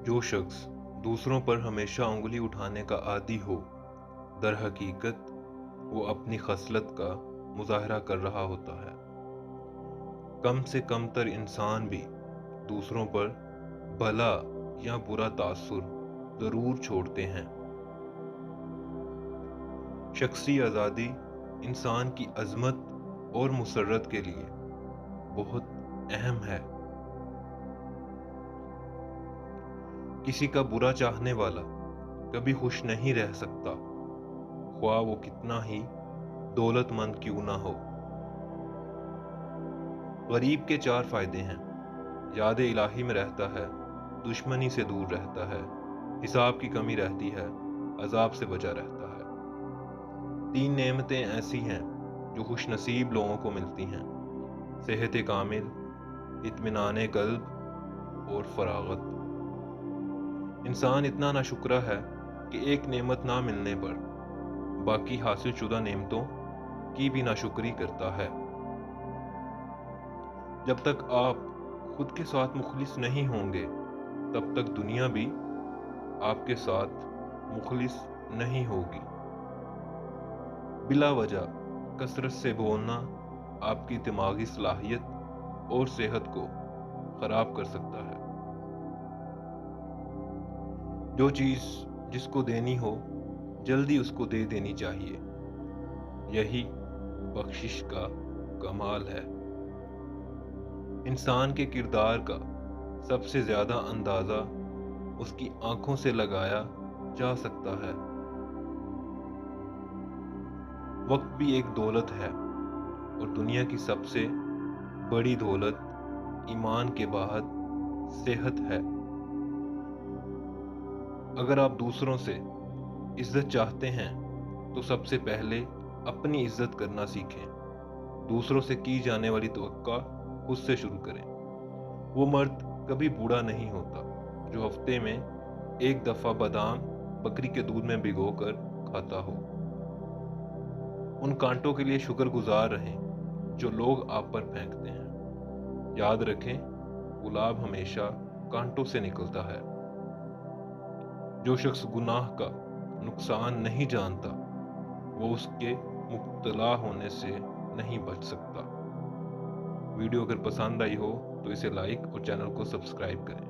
जो शख्स दूसरों पर हमेशा उंगली उठाने का आदी हो, दर हकीकत वो अपनी खसलत का मुजाहरा कर रहा होता है। कम से कम तर इंसान भी दूसरों पर भला या बुरा तासुर जरूर छोड़ते हैं। शख्सी आज़ादी इंसान की अजमत और मुसर्रत के लिए बहुत अहम है। किसी का बुरा चाहने वाला कभी खुश नहीं रह सकता, ख्वाह वो कितना ही दौलतमंद क्यों ना हो। गरीब के 4 फायदे हैं। याद इलाही में रहता है, दुश्मनी से दूर रहता है, हिसाब की कमी रहती है, अजाब से बचा रहता है। 3 नेमतें ऐसी हैं जो खुश नसीब लोगों को मिलती हैं: सेहत कामिल, इत्मीनान कल्ब और फरागत। इंसान इतना नाशुक्रा है कि एक नेमत ना मिलने पर बाकी हासिल शुदा नेमतों की भी नाशुक्री करता है। जब तक आप खुद के साथ मुखलिस नहीं होंगे, तब तक दुनिया भी आपके साथ मुखलिस नहीं होगी। बिला वजह कसरत से बोलना आपकी दिमागी सलाहियत और सेहत को खराब कर सकता है। जो चीज़ जिसको देनी हो, जल्दी उसको दे देनी चाहिए। यही बख्शिश का कमाल है। इंसान के किरदार का सबसे ज़्यादा अंदाज़ा उसकी आंखों से लगाया जा सकता है। वक्त भी एक दौलत है और दुनिया की सबसे बड़ी दौलत ईमान के बाद सेहत है। अगर आप दूसरों से इज्जत चाहते हैं तो सबसे पहले अपनी इज्जत करना सीखें। दूसरों से की जाने वाली तवक्का खुद से शुरू करें। वो मर्द कभी बूढ़ा नहीं होता जो हफ्ते में एक दफ़ा बादाम बकरी के दूध में भिगोकर खाता हो। उन कांटों के लिए शुक्रगुजार रहें जो लोग आप पर फेंकते हैं। याद रखें, गुलाब हमेशा कांटों से निकलता है। जो शख्स गुनाह का नुकसान नहीं जानता, वो उसके मुब्तला होने से नहीं बच सकता। वीडियो अगर पसंद आई हो तो इसे लाइक और चैनल को सब्सक्राइब करें।